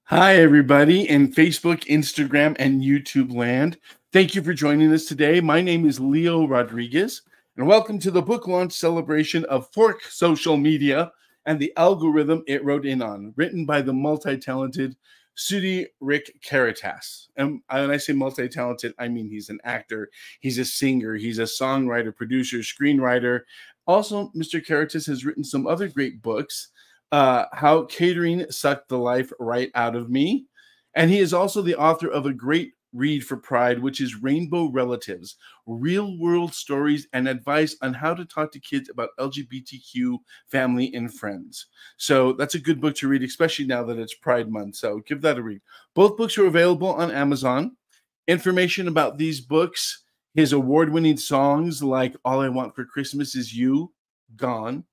Hi, everybody in Facebook, Instagram, and YouTube land. Thank you for joining us today. My name is Leo Rodriguez, and welcome to the book launch celebration of Fork Social Media and the Algorithm It Wrote In On, written by the multi-talented Sudi Rick Caritas. And when I say multi-talented, I mean he's an actor, he's a singer, he's a songwriter, producer, screenwriter. Also, Mr. Caritas has written some other great books. How Catering Sucked the Life Right Out of Me. And he is also the author of a great read for Pride, which is Rainbow Relatives, Real World Stories and Advice on How to Talk to Kids About LGBTQ Family and Friends. So that's a good book to read, especially now that it's Pride Month. So give that a read. Both books are available on Amazon. Information about these books, his award-winning songs like All I Want for Christmas Is You, Gone.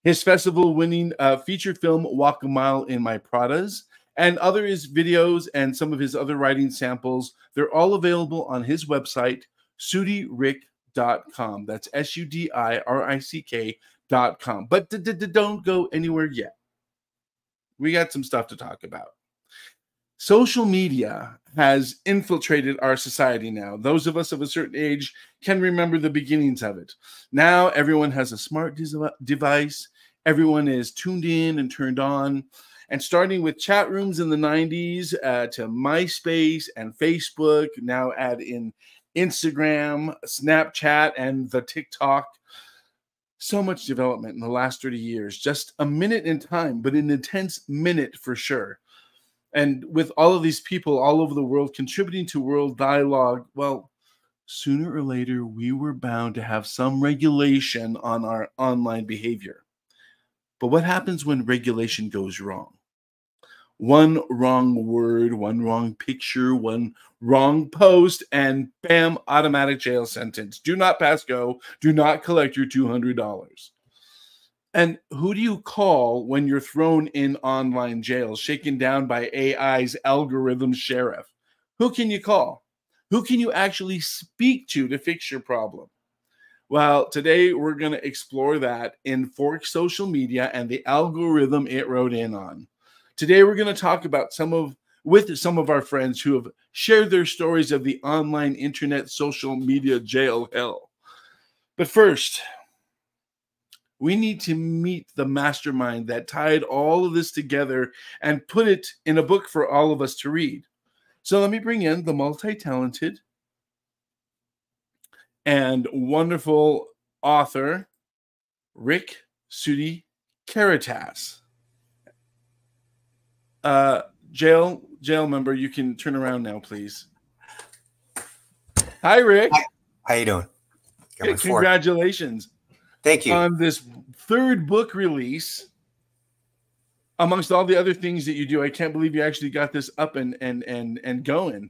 His festival-winning feature film, Walk a Mile in My Pradas, and other his videos and some of his other writing samples. They're all available on his website, sudirik.com. That's SUDIRICK.com. But don't go anywhere yet. We got some stuff to talk about. Social media has infiltrated our society now. Those of us of a certain age can remember the beginnings of it. Now everyone has a smart device. Everyone is tuned in and turned on. And starting with chat rooms in the 90s to MySpace and Facebook, now add in Instagram, Snapchat, and the TikTok. So much development in the last 30 years. Just a minute in time, but an intense minute for sure. And with all of these people all over the world contributing to world dialogue, well, sooner or later, we were bound to have some regulation on our online behavior. But what happens when regulation goes wrong? One wrong word, one wrong picture, one wrong post, and bam, automatic jail sentence. Do not pass go. Do not collect your $200. And who do you call when you're thrown in online jail, shaken down by AI's algorithm sheriff? Who can you call? Who can you actually speak to fix your problem? Well, today we're going to explore that in Fork Social Media and the algorithm it wrote in on. Today we're going to talk about with some of our friends who have shared their stories of the online internet social media jail hell. But first, we need to meet the mastermind that tied all of this together and put it in a book for all of us to read. So let me bring in the multi-talented and wonderful author, Rick Sudi Caritas. Jail member, you can turn around now, please. Hi, Rick. Hi. How you doing? Congratulations. Thank you. On this third book release, amongst all the other things that you do, I can't believe you actually got this up and going.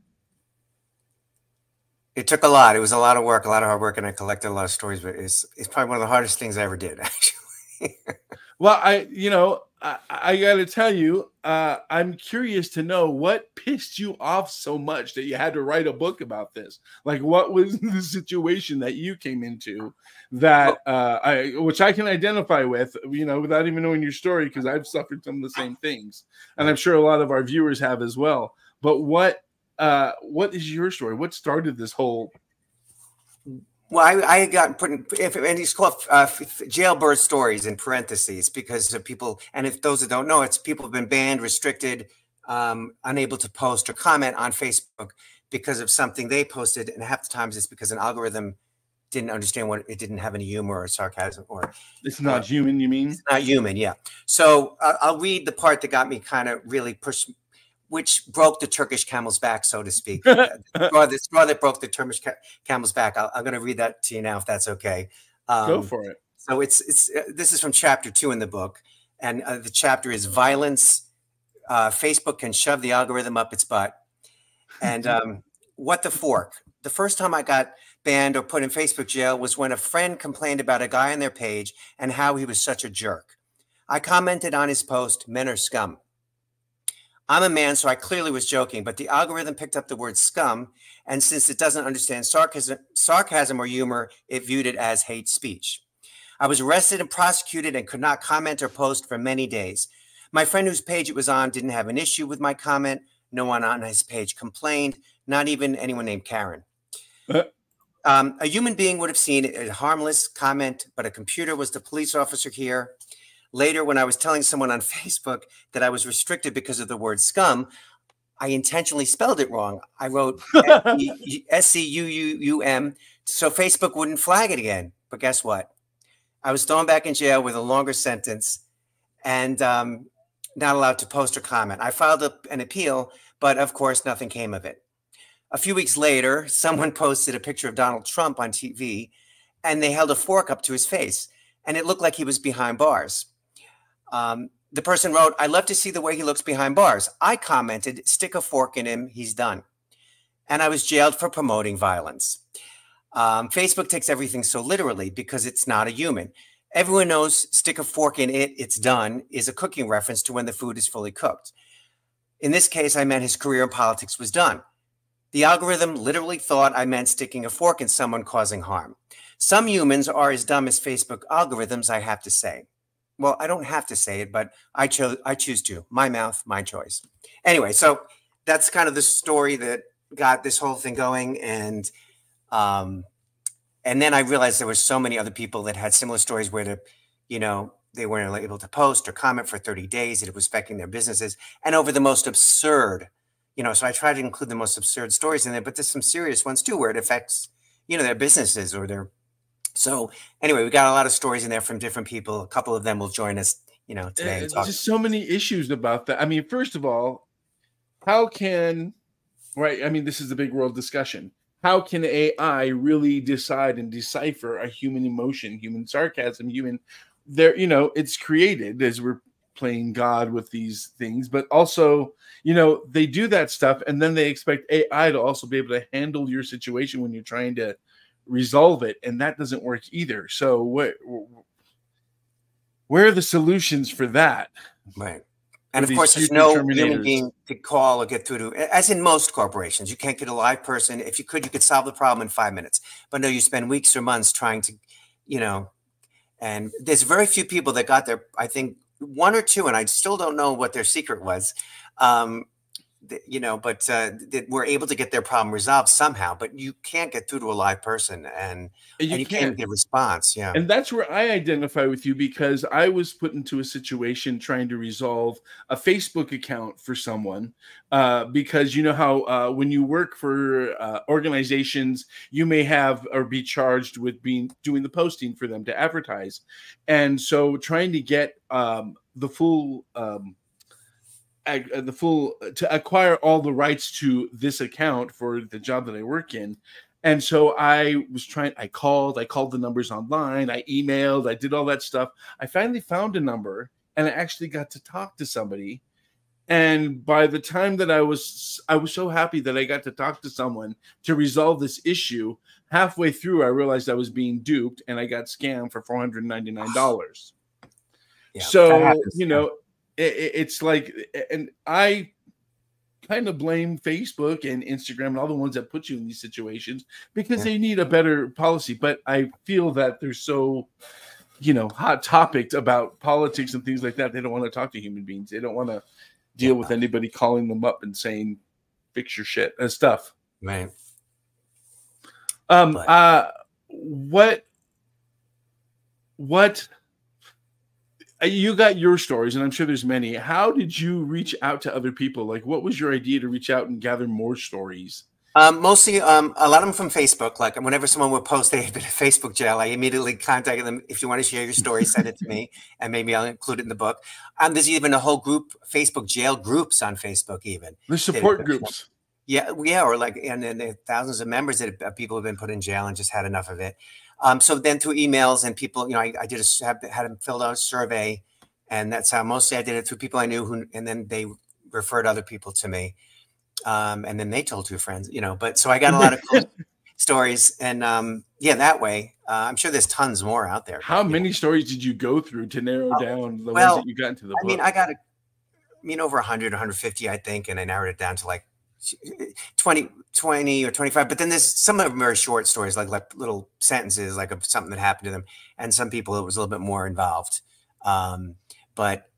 It took a lot. It was a lot of work, a lot of hard work, and I collected a lot of stories. But it's probably one of the hardest things I ever did, actually. Well, I got to tell you, I'm curious to know what pissed you off so much that you had to write a book about this. Like, what was the situation that you came into that which I can identify with, without even knowing your story, because I've suffered some of the same things, and I'm sure a lot of our viewers have as well. But what is your story? What started this whole? Well, I got put in, and it's called jailbird stories in parentheses because of people. And if those that don't know, it's people have been banned, restricted, unable to post or comment on Facebook because of something they posted. And half the times it's because an algorithm didn't understand it didn't have any humor or sarcasm or. It's not human, you mean? It's not human, yeah. So I'll read the part that got me kind of really which broke the Turkish camel's back, so to speak. The straw that broke the Turkish camel's back. I'm going to read that to you now, if that's okay. Go for it. So this is from chapter 2 in the book, and the chapter is Violence. Facebook can shove the algorithm up its butt. And what the fork? The first time I got banned or put in Facebook jail was when a friend complained about a guy on their page and how he was such a jerk. I commented on his post, "Men are scum." I'm a man, so I clearly was joking, but the algorithm picked up the word scum, and since it doesn't understand sarcasm or humor, it viewed it as hate speech. I was arrested and prosecuted and could not comment or post for many days. My friend whose page it was on didn't have an issue with my comment. No one on his page complained, not even anyone named Karen. A human being would have seen a harmless comment, but a computer was the police officer here. Later, when I was telling someone on Facebook that I was restricted because of the word scum, I intentionally spelled it wrong. I wrote S-C-U-U-M so Facebook wouldn't flag it again. But guess what? I was thrown back in jail with a longer sentence and not allowed to post or comment. I filed an appeal, but of course, nothing came of it. A few weeks later, someone posted a picture of Donald Trump on TV, and they held a fork up to his face, and it looked like he was behind bars. The person wrote, "I love to see the way he looks behind bars." I commented, "Stick a fork in him, he's done." And I was jailed for promoting violence. Facebook takes everything so literally because it's not a human. Everyone knows "stick a fork in it, it's done" is a cooking reference to when the food is fully cooked. In this case, I meant his career in politics was done. The algorithm literally thought I meant sticking a fork in someone causing harm. Some humans are as dumb as Facebook algorithms, I have to say. Well, I don't have to say it, but I choose to. My mouth, my choice. Anyway, so that's kind of the story that got this whole thing going. And then I realized there were so many other people that had similar stories where they weren't able to post or comment for 30 days, that it was affecting their businesses, and over the most absurd, so I try to include the most absurd stories in there, but there's some serious ones too, where it affects, their businesses or their. So anyway, we got a lot of stories in there from different people. A couple of them will join us, today. There's just so many issues about that. I mean, first of all, how can, right? I mean, this is a big world discussion. How can AI really decide and decipher a human emotion, human sarcasm, it's created as we're playing God with these things, but also, they do that stuff and then they expect AI to also be able to handle your situation when you're trying to resolve it, and that doesn't work either. So where are the solutions for that? Right. And of course, there's no human being to call or get through to, as in most corporations. You can't get a live person. If you could solve the problem in 5 minutes. But no, you spend weeks or months trying to, and there's very few people that got there. I think one or two, and I still don't know what their secret was, but that were able to get their problem resolved somehow. But you can't get through to a live person, and you can't get a response. Yeah. And that's where I identify with you, because I was put into a situation trying to resolve a Facebook account for someone, because you know how when you work for organizations, you may have or be charged with doing the posting for them to advertise. And so trying to get the full to acquire all the rights to this account for the job that I work in. And so I called the numbers online, I emailed, I did all that stuff. I finally found a number and I actually got to talk to somebody. And by the time that I was so happy that I got to talk to someone to resolve this issue, halfway through, I realized I was being duped and I got scammed for $499. Yeah, so, it's like, and I kind of blame Facebook and Instagram and all the ones that put you in these situations because they need a better policy. But I feel that they're so, hot topic about politics and things like that. They don't want to talk to human beings. They don't want to deal with anybody calling them up and saying, fix your shit and stuff. Right. What you got your stories, and I'm sure there's many. How did you reach out to other people? Like, what was your idea to reach out and gather more stories? Mostly, a lot of them from Facebook. Like, whenever someone would post they had been in Facebook jail, I immediately contacted them. If you want to share your story, send it to me, and maybe I'll include it in the book. There's even a whole group, Facebook jail groups on Facebook. Even the support groups. Yeah, or like, and then there are thousands of members that people have been put in jail and just had enough of it. So then through emails and people, I did had them filled out a survey, and that's how mostly I did it through people I knew and then they referred other people to me. And then they told two friends, but so I got a lot of cool stories and, that way, I'm sure there's tons more out there. How many stories did you go through to narrow down the ones that you got into the book? I mean, I got over 100, 150, I think. And I narrowed it down to like 20 or 25, but then there's some of them are short stories, like little sentences, like something that happened to them. And some people, it was a little bit more involved. But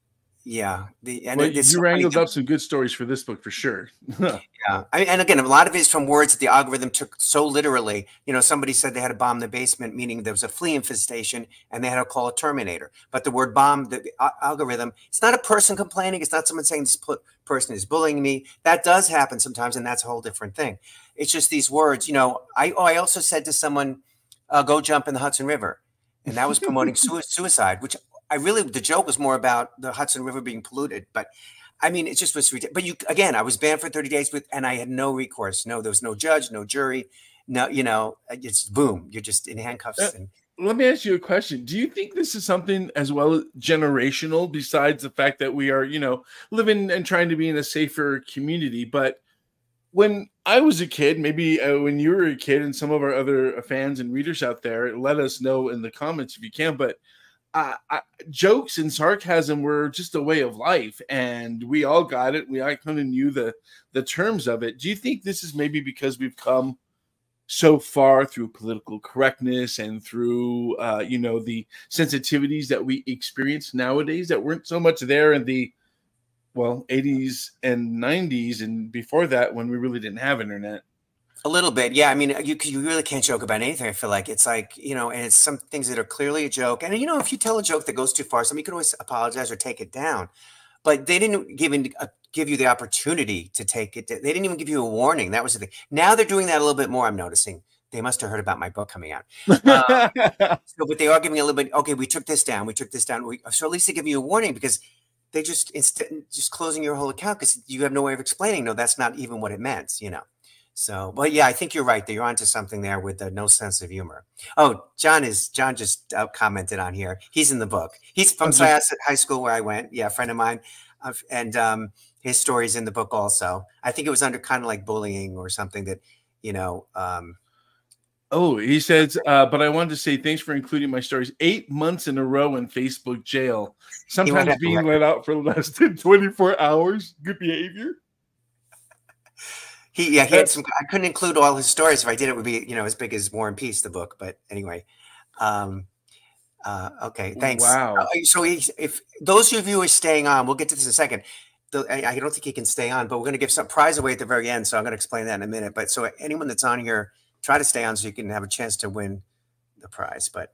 Yeah. Well, you wrangled up some good stories for this book for sure. Yeah. And again, a lot of it is from words that the algorithm took so literally. You know, somebody said they had to bomb the basement, meaning there was a flea infestation and they had to call a Terminator. But the word bomb, the algorithm, it's not a person complaining. It's not someone saying this person is bullying me. That does happen sometimes, and that's a whole different thing. It's just these words. You know, I also said to someone, go jump in the Hudson River. And that was promoting suicide, which the joke was more about the Hudson River being polluted. But I mean, it just was ridiculous. But again, I was banned for 30 days and I had no recourse. No, there was no judge, no jury. No, you know, it's boom. You're just in handcuffs. Let me ask you a question. Do you think this is something as well generational, besides the fact that we are, you know, living and trying to be in a safer community? But when I was a kid, maybe when you were a kid, and some of our other fans and readers out there, let us know in the comments if you can. But jokes and sarcasm were just a way of life, and we all got it. We all kind of knew the terms of it. Do you think this is maybe because we've come so far through political correctness and through you know, the sensitivities that we experience nowadays that weren't so much there in the 80s and 90s and before that, when we really didn't have internet? A little bit, yeah. I mean, you really can't joke about anything. I feel like it's like, you know, and it's some things that are clearly a joke. And, you know, if you tell a joke that goes too far, somebody can always apologize or take it down. But they didn't give you the opportunity to take it. They didn't even give you a warning. That was the thing. Now they're doing that a little bit more, I'm noticing. They must have heard about my book coming out. But they are giving a little bit, okay, we took this down. So at least they give you a warning, because they just closing your whole account because you have no way of explaining. No, that's not even what it meant, you know. So, but yeah, I think you're right. That you're onto something there with the no sense of humor. Oh, John just commented on here. He's in the book. He's from Syosset High School, where I went. Yeah, a friend of mine, and his story's in the book also. I think it was under kind of like bullying or something that, you know. Oh, he says, but I wanted to say thanks for including my stories. 8 months in a row in Facebook jail, sometimes being let out for less than 24 hours. Good behavior. He had some. I couldn't include all his stories. If I did, it would be, you know, as big as War and Peace, the book. But anyway, okay, thanks. Wow. So if those of you who are staying on, we'll get to this in a second. I don't think he can stay on, but we're going to give some prize away at the very end. So I'm going to explain that in a minute. But so anyone that's on here, try to stay on so you can have a chance to win the prize. But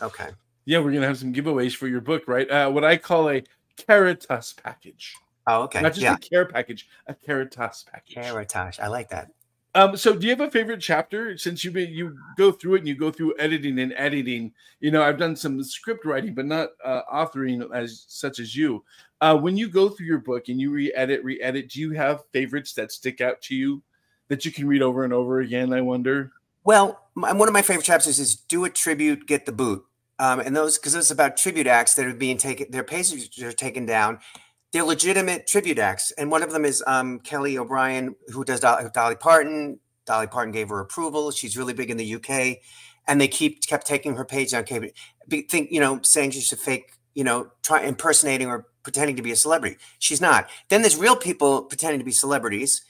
okay. Yeah, we're going to have some giveaways for your book, right? What I call a Caritas package. Oh, okay. Not just a care package, a Caritas package. Caritas. I like that. So do you have a favorite chapter? Since you go through it and you go through editing and editing, you know, I've done some script writing, but not authoring such as you. When you go through your book and you re-edit, do you have favorites that stick out to you that you can read over and over again, I wonder? Well, one of my favorite chapters is Do a Tribute, Get the Boot. And those, because it's about tribute acts that are being taken, their pages are taken down. They're legitimate tribute acts. And one of them is Kelly O'Brien, who does Dolly Parton. Dolly Parton gave her approval. She's really big in the UK. And they kept taking her page down, you know, saying she's a fake, you know, impersonating or pretending to be a celebrity. She's not. Then there's real people pretending to be celebrities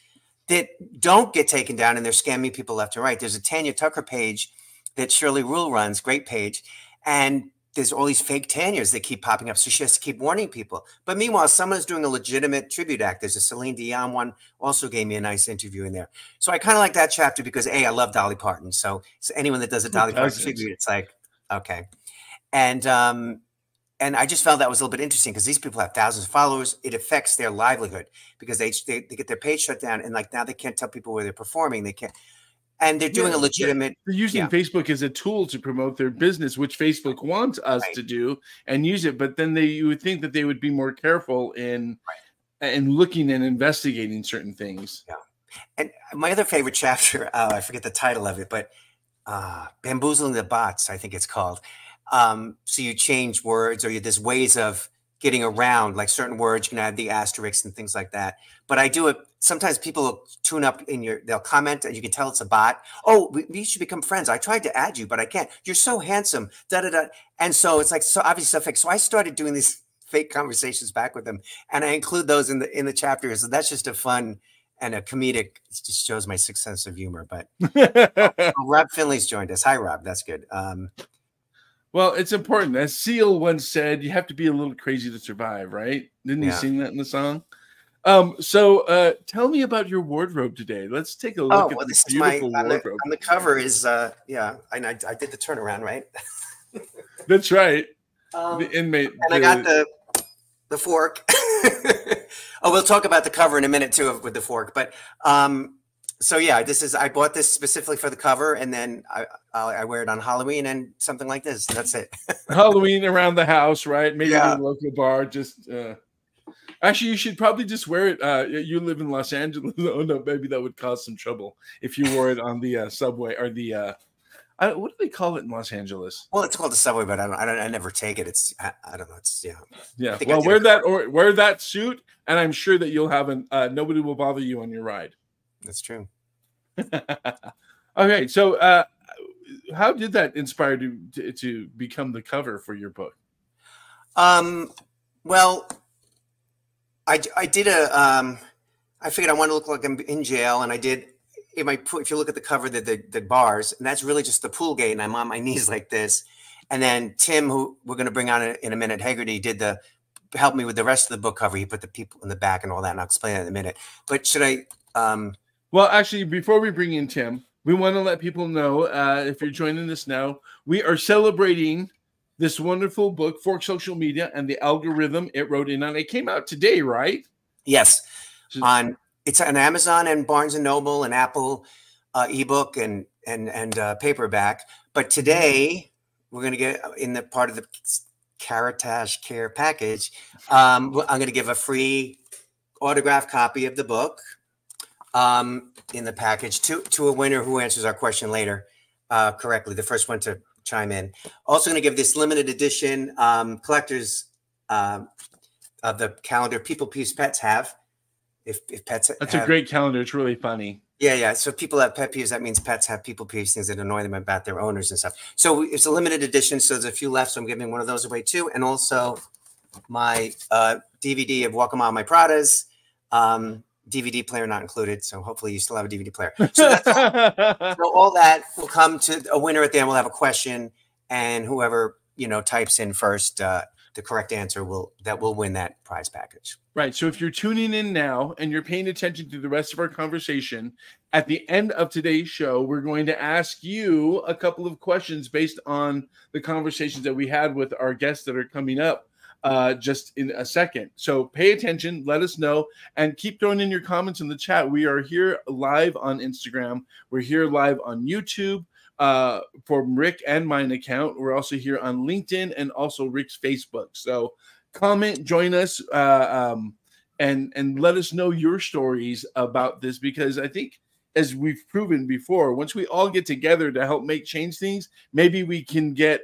that don't get taken down, and they're scamming people left and right. There's a Tanya Tucker page that Shirley Rule runs, great page. And there's all these fake Tanyas that keep popping up. So she has to keep warning people. But meanwhile, someone's doing a legitimate tribute act. There's a Celine Dion one, also gave me a nice interview in there. So I kind of like that chapter because I love Dolly Parton. So anyone that does a Dolly Parton tribute, it's like, okay. And I just felt that was a little bit interesting because these people have thousands of followers. It affects their livelihood because they get their page shut down. And like now they can't tell people where they're performing. They can't. And they're doing a legitimate. They're using Facebook as a tool to promote their business, which Facebook wants us to do and use it. But then you would think that they would be more careful in looking and investigating certain things. Yeah. And my other favorite chapter, I forget the title of it, but Bamboozling the Bots, I think it's called. So you change words, or there's ways of getting around, like certain words, you can add the asterisks and things like that. But I do it. Sometimes people will tune up they'll comment and you can tell it's a bot. Oh, we should become friends. I tried to add you, but I can't. You're so handsome. Da, da, da. And so it's like, so obviously fake. So I started doing these fake conversations back with them, and I include those in the chapters. So that's just a fun and a comedic, it just shows my sixth sense of humor. But Rob Finley's joined us. Hi, Rob. That's good. Well, it's important. As Seal once said, you have to be a little crazy to survive, right? Didn't he sing that in the song? So tell me about your wardrobe today. Let's take a look at well, this this is my wardrobe. on the cover is yeah, I did the turnaround, right? That's right. The inmate. And I got the fork. Oh, we'll talk about the cover in a minute too with the fork. But so yeah, I bought this specifically for the cover, and then I wear it on Halloween and something like this. That's it. Halloween around the house, right? Maybe Yeah. in a local bar. Just actually, you should probably just wear it. You live in Los Angeles. Oh no, maybe that would cause some trouble if you wore it on the subway or the. What do they call it in Los Angeles? Well, it's called the subway, but I never take it. I don't know. It's yeah. Well, wear that suit, and I'm sure that you'll have nobody will bother you on your ride. That's true. Okay, so how did that inspire you to become the cover for your book? Well, I did I figured I wanted to look like I'm in jail, and I did. If you look at the cover, the bars, and that's really just the pool gate, and I'm on my knees like this. And then Tim, who we're going to bring on in a minute, Haggerty, helped me with the rest of the book cover. He put the people in the back and all that, and I'll explain that in a minute. But should I? Well, actually, before we bring in Tim, we want to let people know, if you're joining us now, we are celebrating this wonderful book, Fork Social Media and the Algorithm it wrote in on. It came out today, right? Yes. It's on Amazon and Barnes and Noble and Apple ebook and paperback. But today we're going to get in the part of the Caritas Care package. I'm going to give a free autographed copy of the book in the package to a winner who answers our question later correctly. The first one to chime in. Also going to give this limited edition collectors of the calendar People Peeves Pets have. If pets that's a great calendar. It's really funny. Yeah. So people have pet peeves. That means pets have people peeves, things that annoy them about their owners and stuff. So it's a limited edition. So there's a few left. So I'm giving one of those away too. And also my DVD of Guacamole My Pradas. DVD player not included. So hopefully you still have a DVD player. So, so all that will come to a winner at the end. We'll have a question, and whoever types in first the correct answer will win that prize package. Right. So if you're tuning in now and you're paying attention to the rest of our conversation, at the end of today's show, we're going to ask you a couple of questions based on the conversations that we had with our guests that are coming up just in a second. So pay attention, let us know, and keep throwing in your comments in the chat. We are here live on Instagram. We're here live on YouTube. From Rick and mine account. We're also here on LinkedIn and also Rick's Facebook. So comment, join us, and let us know your stories about this, because I think, as we've proven before, once we all get together to help change things, maybe we can get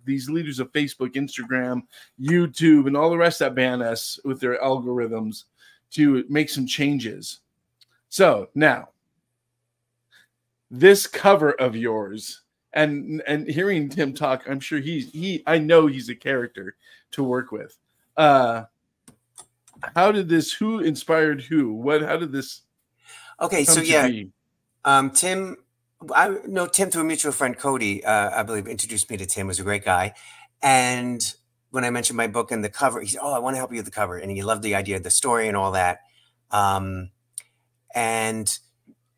these leaders of Facebook, Instagram, YouTube, and all the rest that ban us with their algorithms to make some changes. So now, this cover of yours, and hearing Tim talk, I'm sure I know he's a character to work with. How did this? Who inspired who? How did this? Okay, so yeah, Tim. I know Tim through a mutual friend, Cody. I believe introduced me to Tim. Was a great guy, and when I mentioned my book and the cover, he said, "Oh, I want to help you with the cover," and he loved the idea of the story and all that. And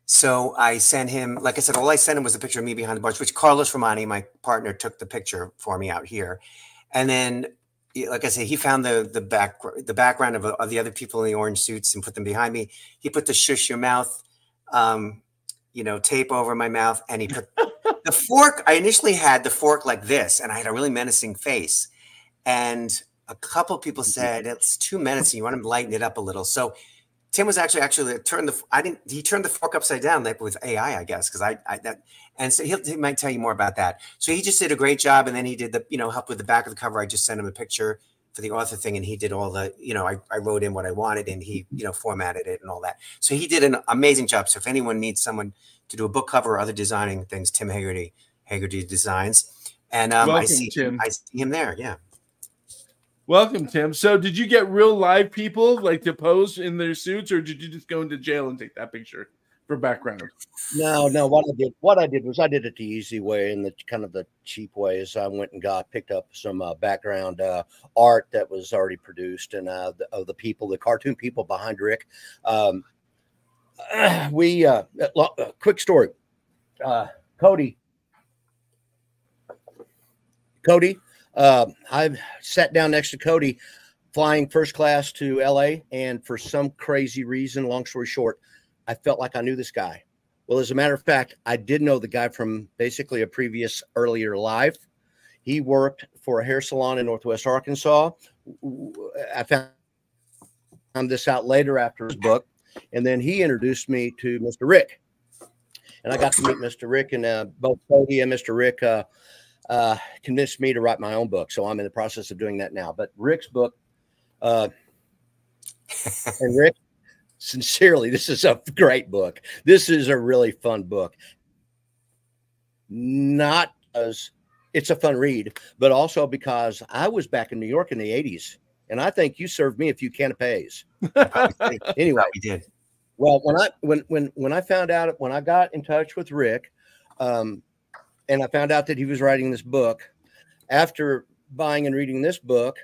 so I sent him, like I said, all I sent him was a picture of me behind the bars, which Carlos Romani, my partner, took the picture for me out here. And then, like I said, he found the background of the other people in the orange suits and put them behind me. He put the shush your mouth, tape over my mouth, and he put the fork. I initially had the fork like this, and I had a really menacing face. And a couple people said, it's too menacing. You want to lighten it up a little. So Tim was actually he turned the fork upside down, like with AI, I guess, because and so he might tell you more about that. So he just did a great job, and then he did the help with the back of the cover. I just sent him a picture for the author thing, and he did all the I wrote in what I wanted, and he formatted it and all that. So he did an amazing job. So if anyone needs someone to do a book cover or other designing things, Tim Haggerty Designs, and welcome, I see Tim. I see him there, yeah. Welcome, Tim. So did you get real live people like to pose in their suits, or did you just go into jail and take that picture for background. No. What I did was I did it the easy way and the kind of the cheap way. Is I went and picked up some background art that was already produced and of the people, the cartoon people behind Rick. Quick story. Cody. I sat down next to Cody flying first class to LA, and for some crazy reason, long story short, I felt like I knew this guy. Well, as a matter of fact, I did know the guy from basically a previous earlier life. He worked for a hair salon in Northwest Arkansas. I found this out later after his book, and then he introduced me to Mr. Rick, and I got to meet Mr. Rick, and both Cody and Mr. Rick convinced me to write my own book. So I'm in the process of doing that now. But Rick's book, and Rick, sincerely, this is a great book. This is a really fun book. Not as it's a fun read, but also because I was back in New York in the 80s, and I think you served me a few canapes. Anyway, we did. Well, when I found out, when I got in touch with Rick, and I found out that he was writing this book, after buying and reading this book,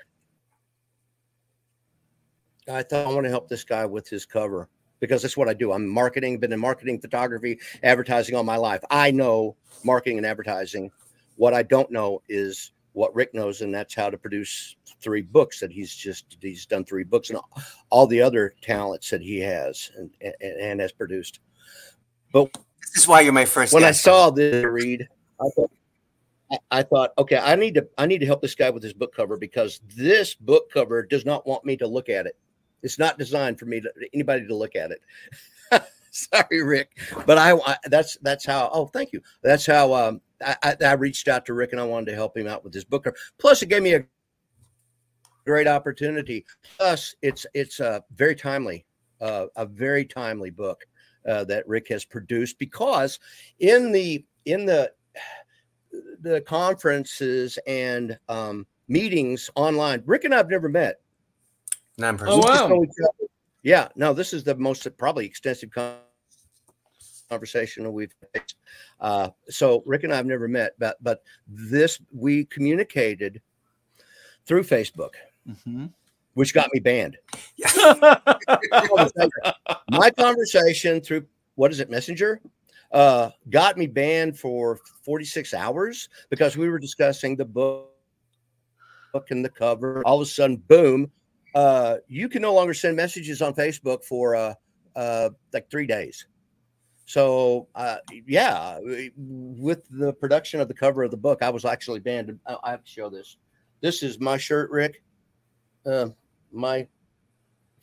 I thought, I want to help this guy with his cover, because that's what I do. I'm marketing, been in marketing, photography, advertising all my life. I know marketing and advertising. What I don't know is what Rick knows, and that's how to produce 3 books that he's done 3 books and all the other talents that he has and has produced. But this is why you're my first when guest. I saw this read, I thought, okay, I need to help this guy with his book cover, because this book cover does not want me to look at it. It's not designed for anybody to look at it. Sorry, Rick, but that's how. Oh, thank you. That's how I reached out to Rick, and I wanted to help him out with his book cover. Plus, it gave me a great opportunity. Plus, it's a very timely book that Rick has produced, because in the conferences and meetings online, Rick and I have never met. Non-person. Oh, wow. Yeah, no, this is the most probably extensive conversation that we've had. So Rick and I have never met, but we communicated through Facebook, which got me banned. My conversation through, what is it, Messenger, got me banned for 46 hours because we were discussing the book and the cover. All of a sudden, boom, you can no longer send messages on Facebook for like 3 days. So yeah, with the production of the cover of the book, I was actually banned. I have to show this. This is my shirt, Rick. It's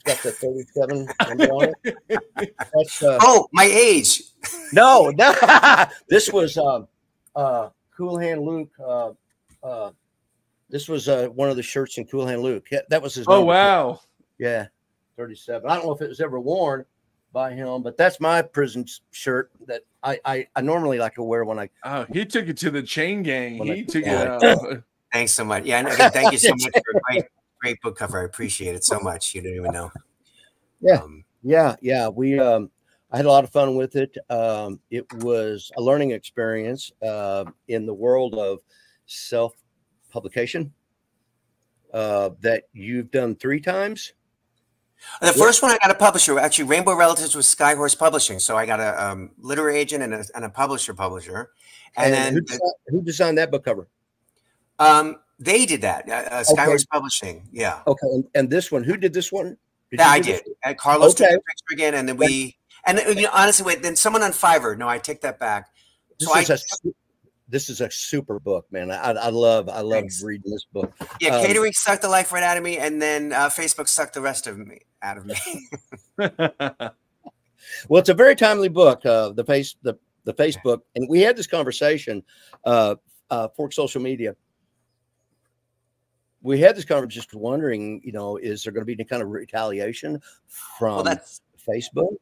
got the 37 number on it. That's, my age. No. This was Cool Hand Luke. This was one of the shirts in Cool Hand Luke. That was his number. Oh, wow. Yeah, 37. I don't know if it was ever worn by him, but that's my prison shirt that I normally like to wear when I. Oh, he took it to the chain gang. He took it Yeah. out. Thanks so much. Yeah, and again, thank you so much for a great book cover. I appreciate it so much. You don't even know. Yeah. Yeah. We I had a lot of fun with it. It was a learning experience in the world of self-publication that you've done 3 times. The first one I got a publisher. Actually, Rainbow Relatives was Skyhorse Publishing. So I got a literary agent and a publisher. And then who designed that book cover? They did that. Skyhorse Publishing. Yeah. Okay. And this one, who did this one? I did. Carlos took the picture again, and then honestly, wait. Then someone on Fiverr. No, I take that back. This is a super book, man. I love reading this book. Yeah, catering sucked the life right out of me, and then Facebook sucked the rest of me out of me. Well, it's a very timely book. The Facebook, and we had this conversation. Fork Social Media. We had this conversation, just wondering, is there going to be any kind of retaliation from Facebook?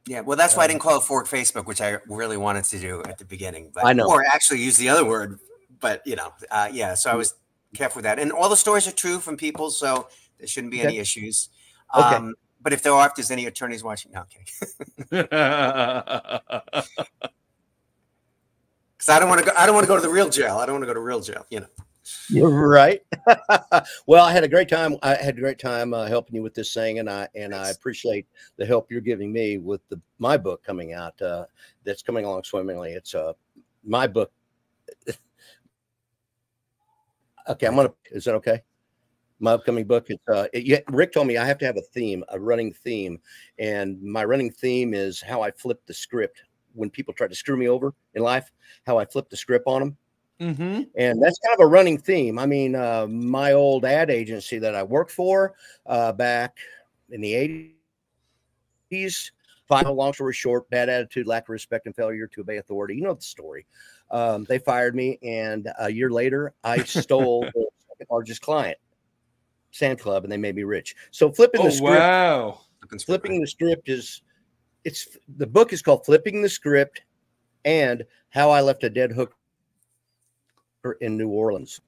Yeah, well, that's why I didn't call it Fork Facebook, which I really wanted to do at the beginning. But, I know. Or actually use the other word. But, yeah, so I was careful with that. And all the stories are true from people, so there shouldn't be any issues. Okay. But if there's any attorneys watching, no, okay. Because I don't want to go. I don't want to go to the real jail. I don't want to go to real jail. You know. You're right. Well, I had a great time. I had a great time helping you with this thing, and I appreciate the help you're giving me with my book coming out. That's coming along swimmingly. It's my book. Okay, Is that okay? My upcoming book. It's Rick told me I have to have a running theme, and my running theme is how I flip the script when people try to screw me over in life. How I flip the script on them. Mm-hmm. And that's kind of a running theme. I mean, my old ad agency that I worked for back in the 80s, long story short, bad attitude, lack of respect, and failure to obey authority. You know the story. They fired me, and a year later, I stole the second largest client, Sand Club, and they made me rich. So flipping the script. Wow. Flipping the script the book is called Flipping the Script and How I Left a Dead Hooker in New Orleans.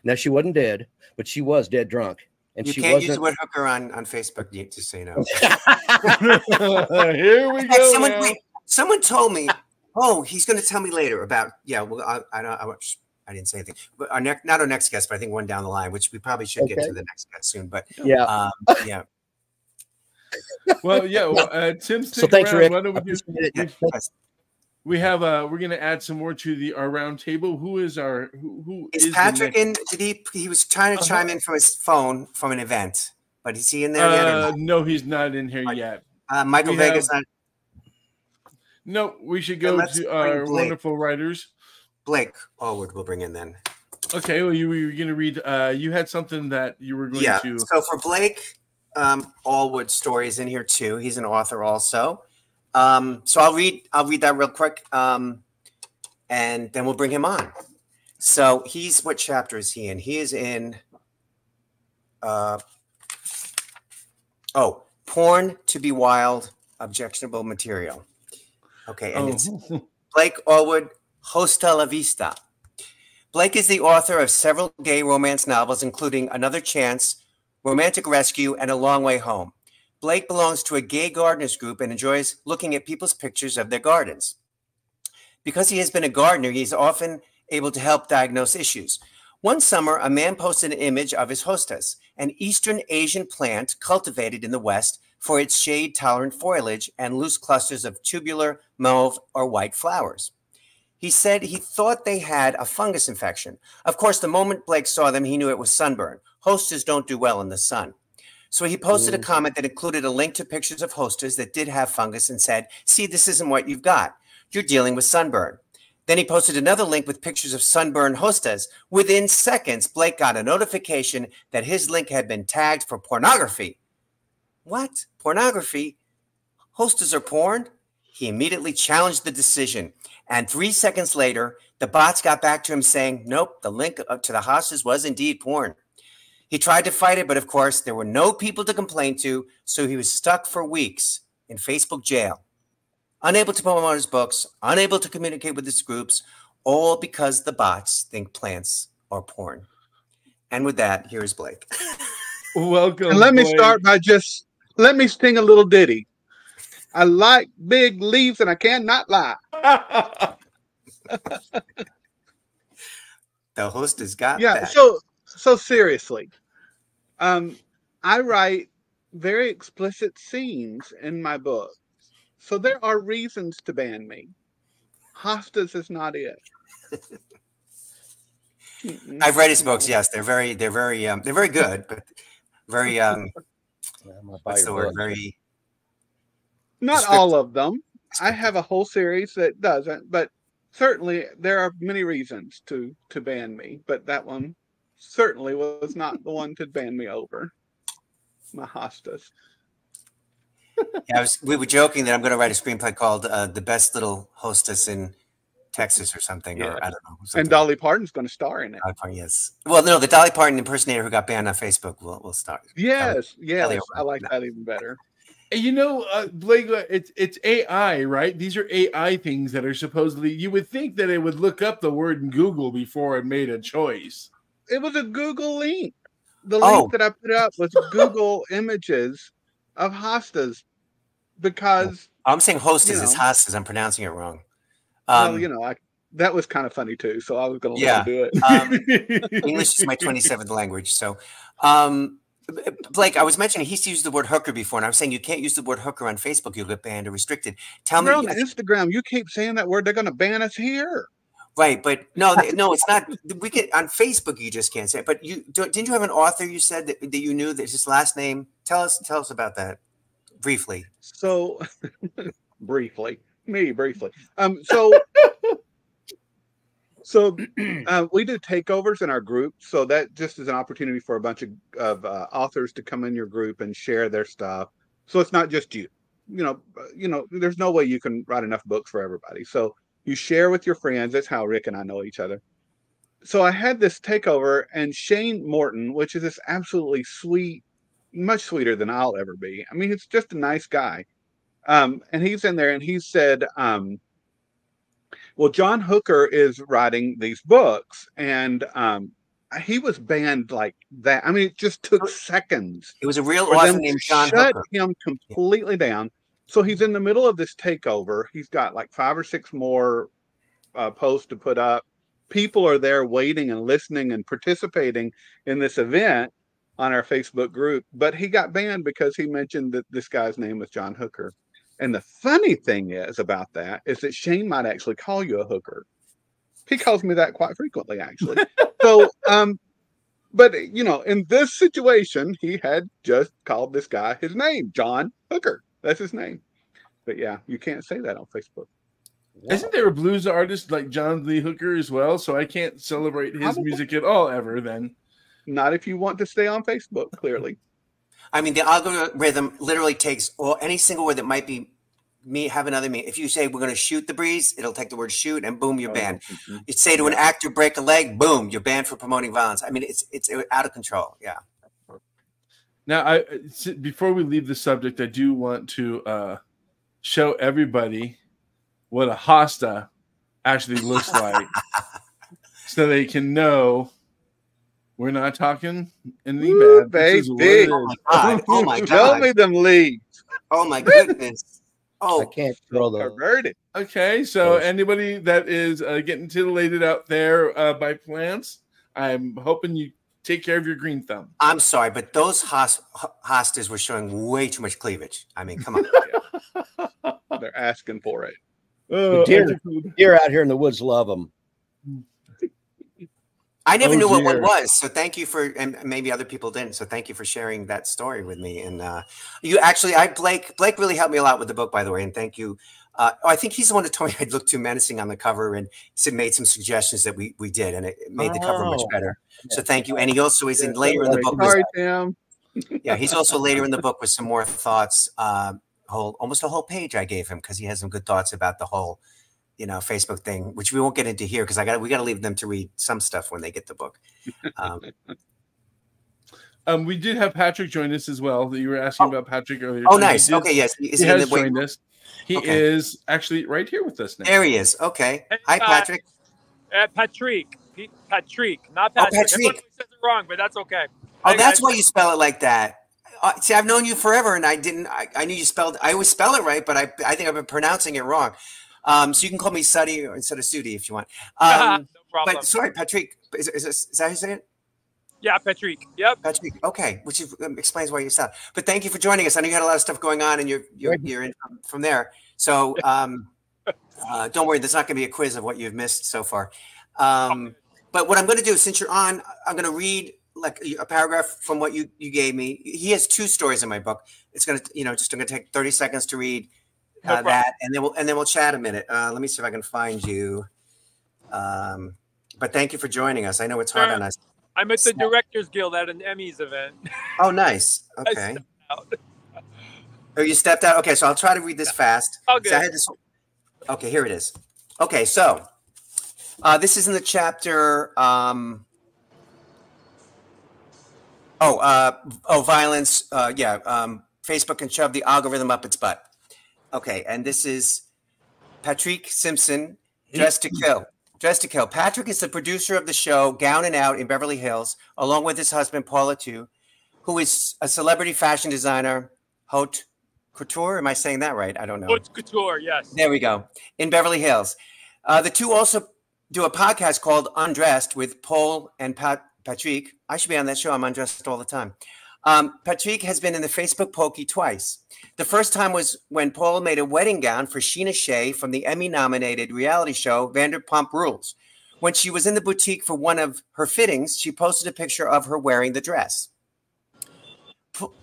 Now, she wasn't dead, but she was dead drunk. And you she can't wasn't... use the word hooker on Facebook, just so you know. Here we go. Someone told me, oh, he's going to tell me later about, well, I didn't say anything. But not our next guest, but I think one down the line, which we probably should get to the next guest soon. But yeah. Yeah. Well, yeah. Well, Tim, so thanks, Rick. Why don't we're going to add some more to our round table. Who is Patrick in? He was trying to chime in from his phone from an event, but is he in there yet? Or no, he's not in here yet. Michael Vegas. No, we should go to our wonderful writers. Blake Allwood we'll bring in then. Okay, well, you were going to read. You had something that you were going to. So for Blake, Allwood's story is in here too. He's an author also. So I'll read that real quick, and then we'll bring him on. So what chapter is he in? He is in, Porn to be Wild, Objectionable Material. Okay, and it's Blake Allwood, Hasta la Vista. Blake is the author of several gay romance novels, including Another Chance, Romantic Rescue, and A Long Way Home. Blake belongs to a gay gardeners group and enjoys looking at people's pictures of their gardens. Because he has been a gardener, he's often able to help diagnose issues. One summer, a man posted an image of his hostas, an Eastern Asian plant cultivated in the West for its shade-tolerant foliage and loose clusters of tubular, mauve, or white flowers. He said he thought they had a fungus infection. Of course, the moment Blake saw them, he knew it was sunburn. Hostas don't do well in the sun. So he posted a comment that included a link to pictures of hostas that did have fungus and said, see, this isn't what you've got. You're dealing with sunburn. Then he posted another link with pictures of sunburned hostas. Within seconds, Blake got a notification that his link had been tagged for pornography. What? Pornography? Hostas are porn? He immediately challenged the decision. And 3 seconds later, the bots got back to him saying, nope, the link to the hostas was indeed porn. He tried to fight it, but of course, there were no people to complain to, so he was stuck for weeks in Facebook jail. Unable to promote his books, unable to communicate with his groups, all because the bots think plants are porn. And with that, here's Blake. Welcome. And let me start by let me sing a little ditty. I like big leaves and I cannot lie. The host has got that. So seriously, I write very explicit scenes in my book. So there are reasons to ban me. Hostas is not it. I've read his books. Yes, they're very good, but very what's the word? Very. Not all of them. I have a whole series that doesn't, but certainly there are many reasons to ban me. But that one certainly was not the one to ban me over. My hostas. Yeah, we were joking that I'm going to write a screenplay called "The Best Little Hostess in Texas" or something, yeah. or I don't know. And Dolly Parton's going to star in it. Yes. Well, no, the Dolly Parton impersonator who got banned on Facebook will star. Yes, I like that even better. You know, Blake, it's AI, right? These are AI things that are supposedly. You would think that it would look up the word in Google before it made a choice. It was a Google link. The link that I put up was Google Images of hostas because I'm saying hostess. you It's know, hostas. I'm pronouncing it wrong. well, you know, that was kind of funny too, so I was going to let Yeah. you do it. English is my 27th language. So, Blake, I was mentioning he's used the word hooker before, and I was saying you can't use the word hooker on Facebook. You'll get banned or restricted. Tell We're on me, Instagram. You keep saying that word, they're going to ban us here. right? But no, it's not. We can on Facebook. You just can't say it. But didn't you have an author? You said that you knew that his last name. Tell us about that briefly. So, briefly. So we do takeovers in our group. So that just is an opportunity for a bunch of authors to come in your group and share their stuff. So it's not just you. You know, there's no way you can write enough books for everybody. So you share with your friends. That's how Rick and I know each other. So I had this takeover, and Shane Morton, which is this absolutely sweet, much sweeter than I'll ever be. I mean, it's just a nice guy. And he's in there, and he said, well, John Hooker is writing these books, and he was banned like that. I mean, it just took seconds. It was a real for author them named to John shut Hooker. him completely down. So he's in the middle of this takeover. He's got like 5 or 6 more posts to put up. People are there waiting and listening and participating in this event on our Facebook group. But he got banned because he mentioned that this guy's name was John Hooker. And the funny thing is about that is that Shane might actually call you a hooker. He calls me that quite frequently, actually. So, but you know, in this situation, he had just called this guy his name, John Hooker. That's his name. But yeah, you can't say that on Facebook. Wow. Isn't there a blues artist like John Lee Hooker as well? So I can't celebrate his music at all ever then. Not if you want to stay on Facebook, clearly. I mean, the algorithm literally takes any single word that might be have another meaning. If you say we're going to shoot the breeze, it'll take the word shoot and boom, you're banned. You say to an actor, break a leg, boom, you're banned for promoting violence. I mean, it's out of control. Yeah. Now, before we leave the subject, I do want to show everybody what a hosta actually looks like so they can know we're not talking anything bad. Baby. Oh my God. Oh my God. Tell me them leads. Oh my goodness. Oh, I can't throw those. Perverted. Okay, so anybody that is getting titillated out there by plants, I'm hoping you take care of your green thumb. I'm sorry, but those hostas were showing way too much cleavage. I mean, come on. They're asking for it. The deer out here in the woods love them. I never knew what one was, so thank you for, and maybe other people didn't. So thank you for sharing that story with me. And you actually, Blake really helped me a lot with the book, by the way. And thank you. I think he's the one that told me I'd look too menacing on the cover, and made some suggestions that we did, and it made the cover much better. So thank you. And he also is in later in the book. Sorry, Tim. Yeah, he's also later in the book with some more thoughts. Almost a whole page I gave him because he has some good thoughts about the whole, Facebook thing, which we won't get into here because we got to leave them to read some stuff when they get the book. We did have Patrick join us as well. You were asking about Patrick earlier. Oh, nice. Okay, yes. He has joined us. He is actually right here with us now. There he is. Okay. Hi, Patrick. Patrick, not Patrick. Patrick. Everyone says it wrong, but that's okay. Oh, that's why you spell it like that. See, I've known you forever, and I knew you spelled. I always spell it right, but I think I've been pronouncing it wrong. So you can call me Suddy instead of Sudi if you want. No problem. But sorry, Patrick. Is that how you say it? Yeah, Patrick. Yep. Patrick. Okay, which explains why you sound. But thank you for joining us. I know you had a lot of stuff going on, and you're in from there. So don't worry, there's not going to be a quiz of what you've missed so far. But what I'm going to do, since you're on, I'm going to read like a paragraph from what you gave me. He has 2 stories in my book. It's going to, just going to take 30 seconds to read that, and then we'll chat a minute. Let me see if I can find you. But thank you for joining us. I know it's hard on us. I'm at the Directors Guild at an Emmys event. Oh, nice. Okay. Oh, you stepped out. Okay, so I'll try to read this fast. Okay. So okay, here it is. Okay, so this is in the chapter. Violence. Facebook can shove the algorithm up its butt. Okay, and this is Patrick Simpson, Dressed to Kill. Dressed to Kill. Patrick is the producer of the show Gown and Out in Beverly Hills, along with his husband, Paula Tu, who is a celebrity fashion designer, Haute Couture. Am I saying that right? I don't know. Haute Couture, yes. There we go. In Beverly Hills. The two also do a podcast called Undressed with Paul and Patrick. I should be on that show. I'm undressed all the time. Patrick has been in the Facebook Pokey twice. The first time was when Paul made a wedding gown for Sheena Shea from the Emmy-nominated reality show Vanderpump Rules. When she was in the boutique for one of her fittings, she posted a picture of her wearing the dress.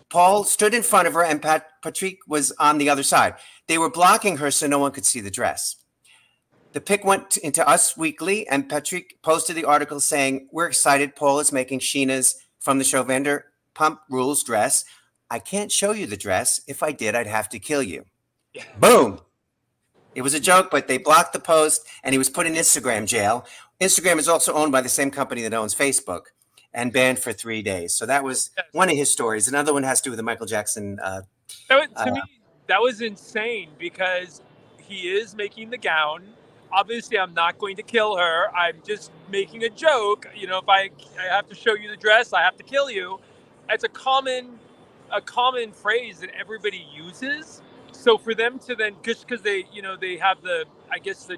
Paul stood in front of her and Patrick was on the other side. They were blocking her so no one could see the dress. The pic went into Us Weekly, and Patrick posted the article saying, "We're excited. Paul is making Sheena's from the show Vanderpump Rules dress. I can't show you the dress. If I did, I'd have to kill you." Yeah. Boom. It was a joke, but they blocked the post, and he was put in Instagram jail. Instagram is also owned by the same company that owns Facebook, and banned for 3 days. So that was one of his stories. Another one has to do with the Michael Jackson. To me, that was insane because he is making the gown. Obviously, I'm not going to kill her. I'm just making a joke. You know, if I have to show you the dress, I have to kill you. It's a common phrase that everybody uses. So for them to then, just because they have the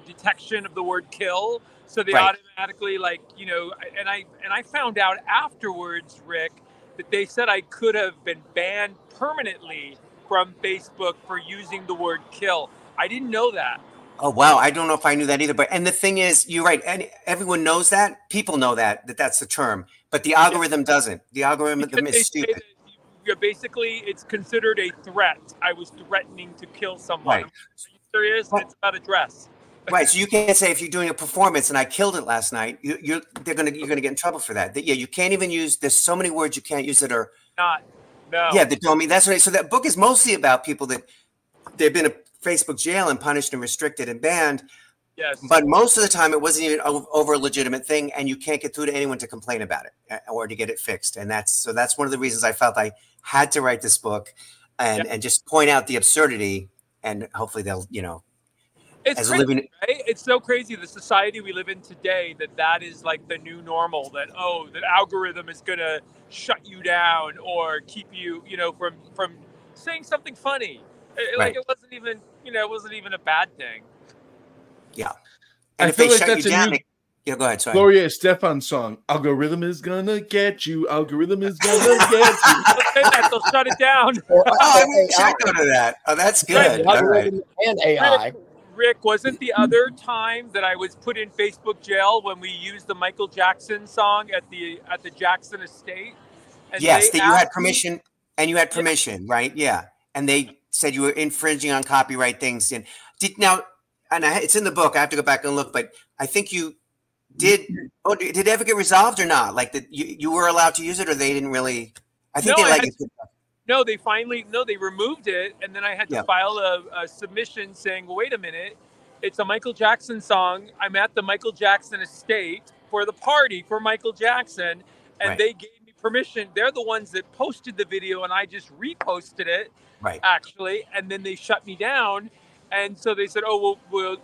detection of the word kill, so they automatically and I found out afterwards, Rick, that they said I could have been banned permanently from Facebook for using the word kill. I didn't know that. Oh, wow. I don't know if I knew that either. And the thing is, you're right. And everyone knows that. People know that's the term. But the algorithm doesn't. The algorithm is stupid. Basically, it's considered a threat. I was threatening to kill someone. Right. Are you serious? It's about a dress. Right. So you can't say if you're doing a performance and I killed it last night, you're gonna get in trouble for that. Yeah, you can't even use. There's so many words you can't use that are not. No. Yeah, that don't mean that's right. So that book is mostly about people that they've been in Facebook jail and punished and restricted and banned. Yes. But most of the time, it wasn't even over a legitimate thing, and you can't get through to anyone to complain about it or to get it fixed. And that's one of the reasons I felt I had to write this book and just point out the absurdity, and hopefully they'll, it's crazy, right? It's so crazy, the society we live in today, that is like the new normal, that the algorithm is going to shut you down or keep you, from saying something funny. Like it wasn't even, it wasn't even a bad thing. Yeah. And I if they feel like shut that's you a down, new go ahead. Sorry. Gloria Estefan song. Algorithm is gonna get you. Algorithm is gonna get you. They'll shut it down. I didn't check into that. Oh, that's good. Algorithm and AI. Rick, wasn't the other time that I was put in Facebook jail when we used the Michael Jackson song at the Jackson estate? And yes, that you had permission, and you had permission, right? Yeah, and they said you were infringing on copyright things. And it's in the book. I have to go back and look, but I think you did. Oh, did it ever get resolved or not? Like that you were allowed to use it, or they didn't really? I think No, they removed it, and then I had to file a submission saying, well, wait a minute, it's a Michael Jackson song. I'm at the Michael Jackson estate for the party for Michael Jackson, and they gave me permission. They're the ones that posted the video, and I just reposted it, actually, and then they shut me down, and so they said, oh, well,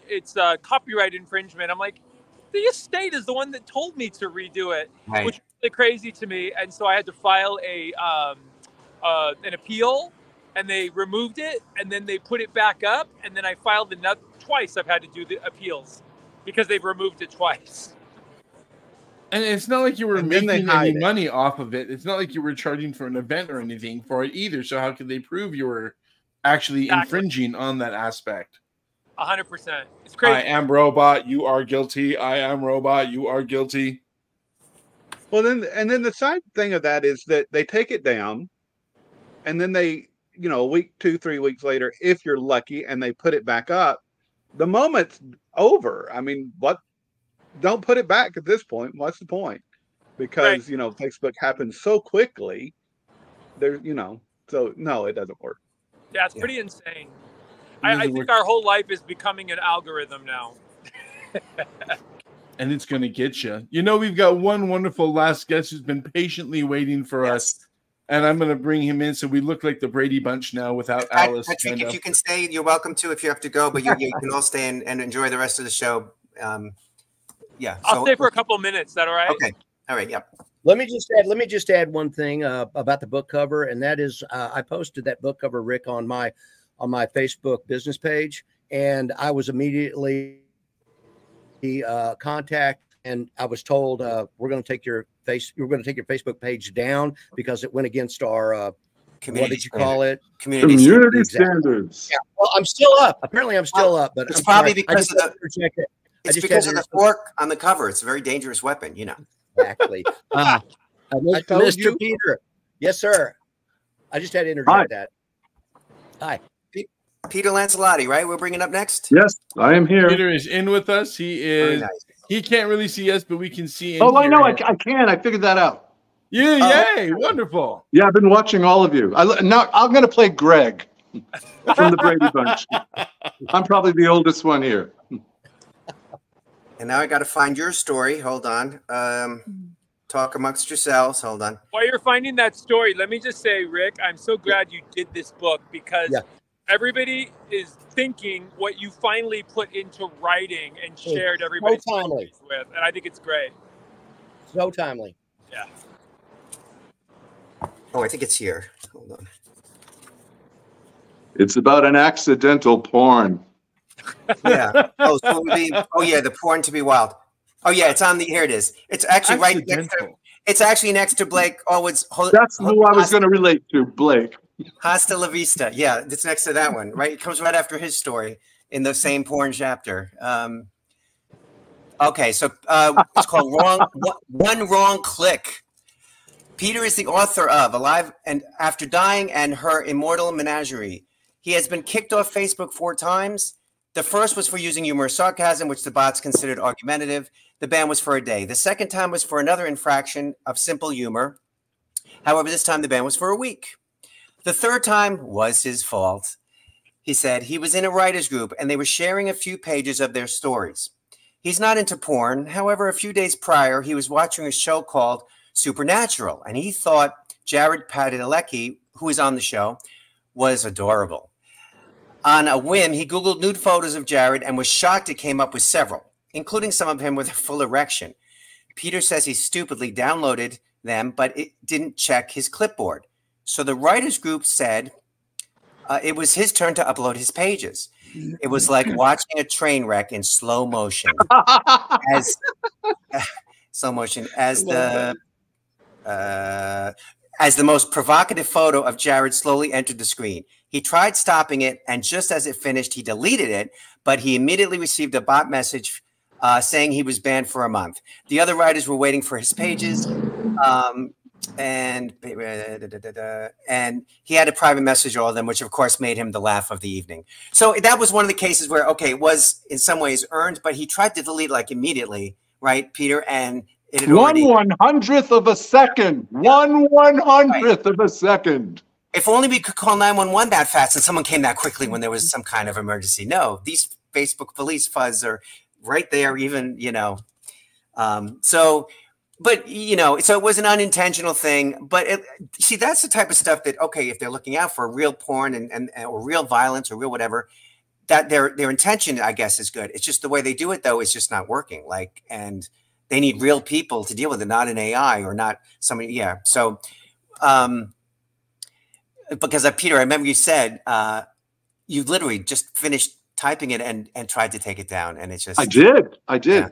it's copyright infringement. I'm like, the estate is the one that told me to redo it, which is really crazy to me, and so I had to file an appeal, and they removed it, and then they put it back up, and then I filed another twice. I've had to do the appeals because they've removed it twice. And it's not like you were making any money off of it. It's not like you were charging for an event or anything for it either. So how could they prove you were actually infringing on that aspect? 100%. It's crazy. I am robot. You are guilty. I am robot. You are guilty. Well, then the side thing of that is that they take it down, and then they, a week, 2-3 weeks later, if you're lucky, and they put it back up, the moment's over. I mean, what? Don't put it back at this point. What's the point? Because, Facebook happens so quickly. There's, so no, it doesn't work. Yeah, it's pretty insane. I think our whole life is becoming an algorithm now. And it's going to get you. We've got one wonderful last guest who's been patiently waiting for us. And I'm going to bring him in so we look like the Brady Bunch now without Alice. Patrick, if you can stay, you're welcome to. If you have to go, but you can all stay and enjoy the rest of the show. I'll stay for a couple of minutes. Is that all right? Okay. All right. Yep. Let me just add one thing about the book cover, and that is I posted that book cover, Rick, on my Facebook business page, and I was immediately contacted, and I was told we're going to take your Facebook page down because it went against our what did you call it? Community standards. Yeah. Well, I'm still up. Apparently, I'm still up, but it's probably because of the fork on the cover. It's a very dangerous weapon, you know. Exactly. Mr. Peter. Yes, sir. I just had to interject that. Hi. Peter Lancelotti, right? We're bringing up next? Yes, I am here. Peter is in with us. He is. Nice. He can't really see us, but we can see him. Oh, I know. I can. I figured that out. Yeah, yay. Wonderful. Yeah, I've been watching all of you. Now I'm going to play Greg from the Brady Bunch. I'm probably the oldest one here. And now I got to find your story. Hold on. Talk amongst yourselves. Hold on. While you're finding that story, let me just say, Rick, I'm so glad you did this book because everybody is thinking what you finally put into writing and shared everybody's stories with. And I think it's great. So timely. Yeah. Oh, I think it's here. Hold on. It's about an accidental porn. Yeah. Oh, so the porn to be wild. Oh yeah, it's on the. Here it is. It's actually right next to. It's actually next to Blake. Oh, that's who I was going to relate to, Blake. Hasta la vista. Yeah, it's next to that one. Right, it comes right after his story in the same porn chapter. Okay, so it's called One Wrong Click. Peter is the author of Alive and After Dying and Her Immortal Menagerie. He has been kicked off Facebook 4 times. The first was for using humorous sarcasm, which the bots considered argumentative. The ban was for a day. The second time was for another infraction of simple humor. However, this time the ban was for a week. The third time was his fault. He said he was in a writer's group and they were sharing a few pages of their stories. He's not into porn. However, a few days prior, he was watching a show called Supernatural, and he thought Jared Padalecki, who is on the show, was adorable. On a whim, he Googled nude photos of Jared and was shocked it came up with several, including some of him with a full erection. Peter says he stupidly downloaded them, but it didn't check his clipboard. So the writers group said it was his turn to upload his pages. It was like watching a train wreck in slow motion. As the most provocative photo of Jared slowly entered the screen. He tried stopping it, and just as it finished, he deleted it, but he immediately received a bot message saying he was banned for a month. The other writers were waiting for his pages, and he had a private message all of them, which of course made him the laugh of the evening. So that was one of the cases where, okay, it was in some ways earned, but he tried to delete like immediately, right, Peter? And it had already... 1/100th of a second. 1/100th of a second. If only we could call 911 that fast and someone came that quickly when there was some kind of emergency. No, these Facebook police fuzz are right there, even, you know. But, you know, so it was an unintentional thing. But see, that's the type of stuff that, okay, if they're looking out for real porn or real violence or real whatever, that their intention, I guess, is good. It's just the way they do it, though, is just not working. Like, and they need real people to deal with it, not an AI or not somebody. Yeah. So, because Peter, I remember you said you literally just finished typing it and tried to take it down, and it's just... I did. Yeah.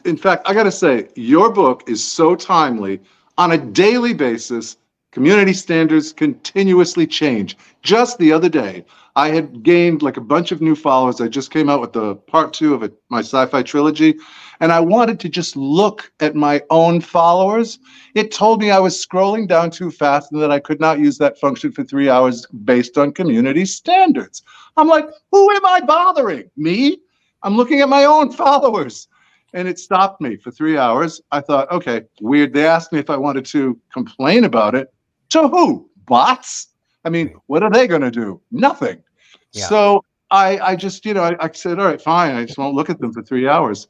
In fact, I got to say, your book is so timely. On a daily basis, community standards continuously change. Just the other day, I had gained like a bunch of new followers. I just came out with the part 2 of my sci-fi trilogy, and I wanted to just look at my own followers. It told me I was scrolling down too fast and that I could not use that function for 3 hours based on community standards. I'm like, who am I bothering? Me? I'm looking at my own followers. And it stopped me for 3 hours. I thought, okay, weird. They asked me if I wanted to complain about it. To who? Bots? I mean, what are they going to do? Nothing. Yeah. So I just, you know, I said, all right, fine. I just won't look at them for 3 hours.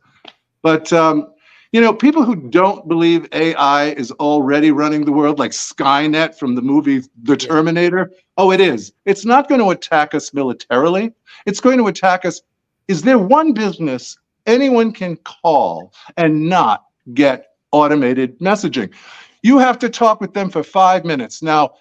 But, you know, people who don't believe AI is already running the world, like Skynet from the movie The Terminator. Oh, it is. It's not going to attack us militarily. It's going to attack us. Is there one business anyone can call and not get automated messaging? You have to talk with them for 5 minutes. Now,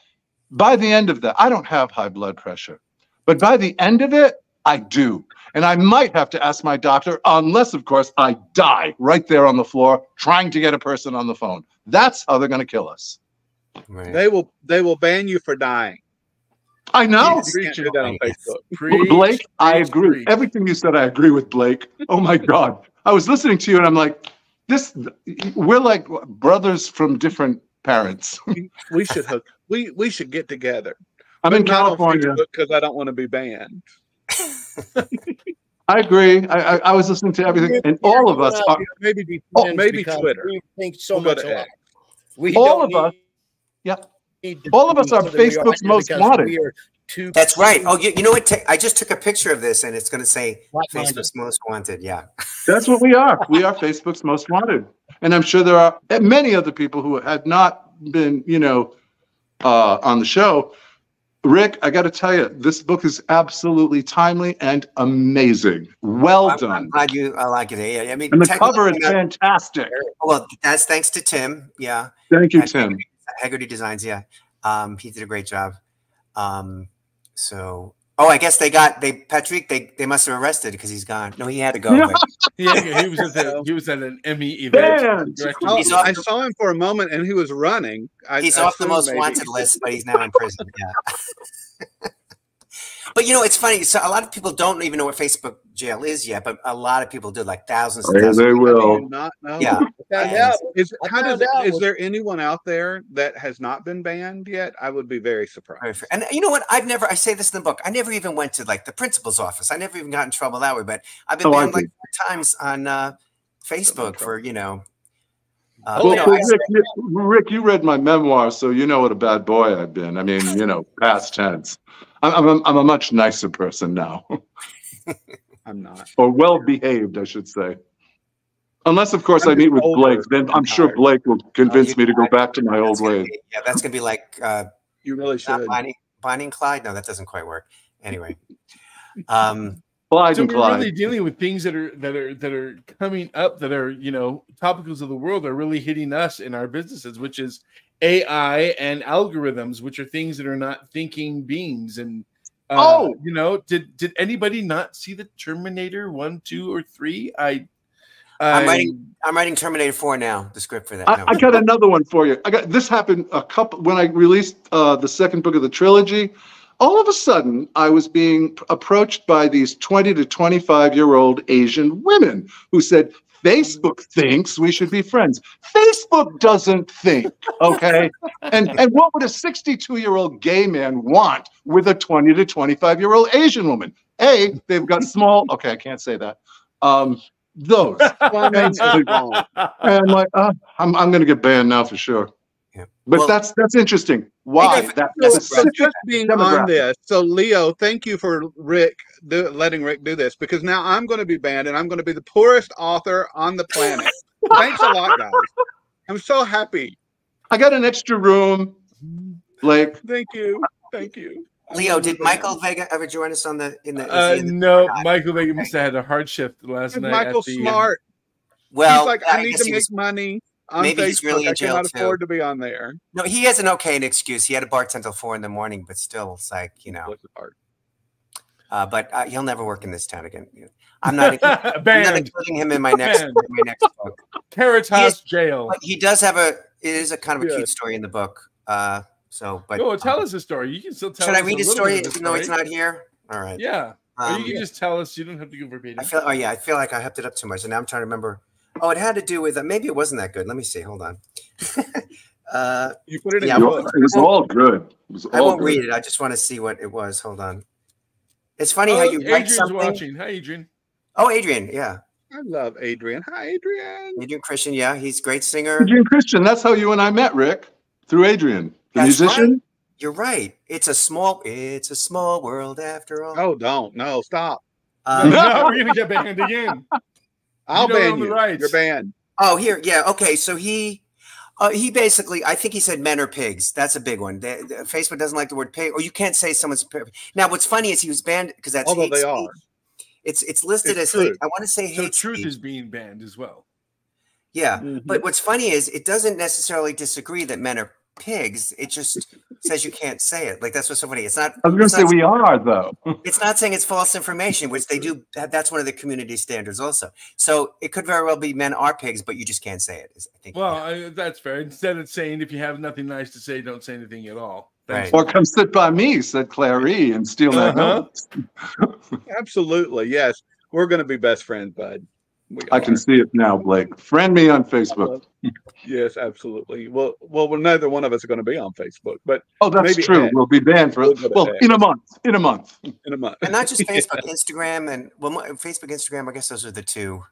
by the end of that, I don't have high blood pressure, but by the end of it, I do. And I might have to ask my doctor, unless, of course, I die right there on the floor trying to get a person on the phone. That's how they're going to kill us. Right. They will ban you for dying. I know. You can't do that on Facebook. Blake, I agree. Everything you said, I agree with Blake. Oh my God. I was listening to you and I'm like, we're like brothers from different parents. We should hook. We should get together. I'm in California because I don't want to be banned. I agree. I was listening to everything, and all of us are maybe Twitter. We think so much alike. All of us, yeah. All of us are Facebook's most wanted. That's right. Oh, you know what? I just took a picture of this, and it's going to say Facebook's most wanted. Yeah. That's what we are. We are Facebook's most wanted, and I'm sure there are many other people who had not been, on the show. Rick, I got to tell you, this book is absolutely timely and amazing. Well done. I'm glad I like it. Yeah, I mean, and the cover is fantastic. Well, that's thanks to Tim. Yeah. Thank you, Tim. Hegarty Designs. Yeah. He did a great job. I guess Patrick, they must have arrested because he's gone. No, he had to go. Yeah, he was at an Emmy event. I saw him for a moment and he was running. He's off the most wanted list, but he's now in prison. Yeah. But it's funny. So a lot of people don't even know what Facebook jail is yet, but a lot of people do, like thousands. They will. Not know. Yeah. Is there anyone out there that has not been banned yet? I would be very surprised. And you know what? I say this in the book. I never even went to like the principal's office. I never even got in trouble that way. But I've been banned like 4 times on Facebook for Rick, you read my memoir, so you know what a bad boy I've been. I mean, past tense. I'm a much nicer person now. I'm not. Or well-behaved, I should say. Unless, of course, I meet with Blake. Then I'm sure Blake will convince me to go back to my old ways. Yeah, that's going to be like you really should. Bonnie and Clyde? No, that doesn't quite work. Anyway. Clyde so and we're Clyde. really dealing with things that are coming up that are topicals of the world are really hitting us in our businesses, which is AI and algorithms, which are things that are not thinking beings. And did anybody not see the Terminator 1, 2, or 3? I'm writing Terminator 4 now. The script for that. I got another one for you. This happened when I released the second book of the trilogy. All of a sudden, I was being approached by these 20 to 25-year-old Asian women who said, Facebook thinks we should be friends. Facebook doesn't think, okay? And what would a 62-year-old gay man want with a 20 to 25-year-old Asian woman? A, they've got small, okay, I can't say that. Those. And I'm like, I'm going to get banned now for sure. Yeah. But that's interesting. Why? So just being on this. So Leo, thank you for letting Rick do this, because now I'm going to be banned and I'm going to be the poorest author on the planet. Thanks a lot, guys. I'm so happy. I got an extra room, Blake. Thank you. Thank you. Leo, did Michael Vega ever join us no, Michael Vega must have had a hard shift last night. Michael's smart. Well, he's like, I need to make money. Maybe he's really in jail. I cannot afford to be on there. No, he has an excuse. He had a bar until 4 in the morning, but still, it's like, but he'll never work in this town again. I'm not including him in my next book. Caritas Jail. But he does have it is a kind of a cute story in the book. But tell us a story. You can still tell. Should I read a story even though it's not here? All right. Yeah. Or you can just tell us. You don't have to go verbatim. I feel like I hyped it up too much, and now I'm trying to remember. Oh, it had to do with maybe it wasn't that good. Let me see. Hold on. You put it in. It was all good. I won't read it. I just want to see what it was. Hold on. It's funny how you write something. Watching. Hi, Adrian. Oh, Adrian. Yeah. I love Adrian. Hi, Adrian. Adrian Christian. Yeah, he's a great singer. Adrian Christian. That's how you and I met, Rick. Through Adrian, the musician. Right. You're right. It's a small world after all. Oh, no, stop. No, we're gonna get banned again. I'll ban you. You're banned. Oh, here, yeah, okay. So he basically, I think he said men are pigs. That's a big one. Facebook doesn't like the word pig, or you can't say someone's pig. Now, what's funny is he was banned because that's although hate they speech. are. It's listed as hate. hate. I want to say hate. So truth speech. is being banned as well. Yeah. But what's funny is it doesn't necessarily disagree that men are pigs. It just says you can't say it. Like, that's what's so funny. It's not. I was going to say we are, though. It's not saying it's false information, which they do. That's one of the community standards also. So it could very well be men are pigs, but you just can't say it. I think. Well, that's fair. Instead of saying if you have nothing nice to say, don't say anything at all. Right. Or come sit by me, said Clary, and steal that note. Absolutely, yes. We're going to be best friends, bud. I can see it now, Blake. Friend me on Facebook. Yes, absolutely. Well, neither one of us are going to be on Facebook, but that's maybe true. We'll be banned for in a month. In a month. And not just Facebook, Instagram, and Facebook, Instagram. I guess those are the two.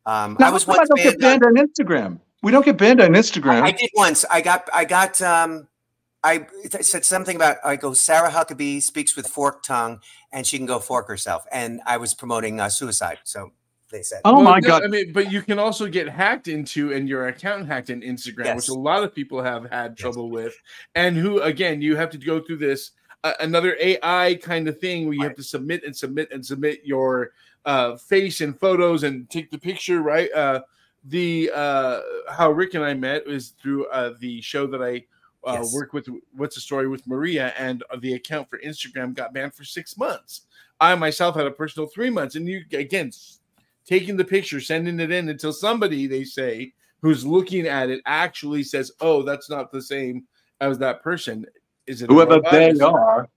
I was once don't get banned on Instagram. We don't get banned on Instagram. I did once. I said something about, Sarah Huckabee speaks with forked tongue, and she can go fork herself. And I was promoting suicide. So they said, "Oh my God!" I mean, but you can also get hacked into, and your account hacked in Instagram, which a lot of people have had trouble with. And who, again, you have to go through this another AI kind of thing where you have to submit your face and photos and take the picture, right? How Rick and I met was through the show that I work with, What's the Story with Maria, and the account for Instagram got banned for 6 months. I myself had a personal 3 months, and you, again, taking the picture, sending it in until somebody, they say, who's looking at it actually says, "Oh, that's not the same as that person." Is it whoever they are?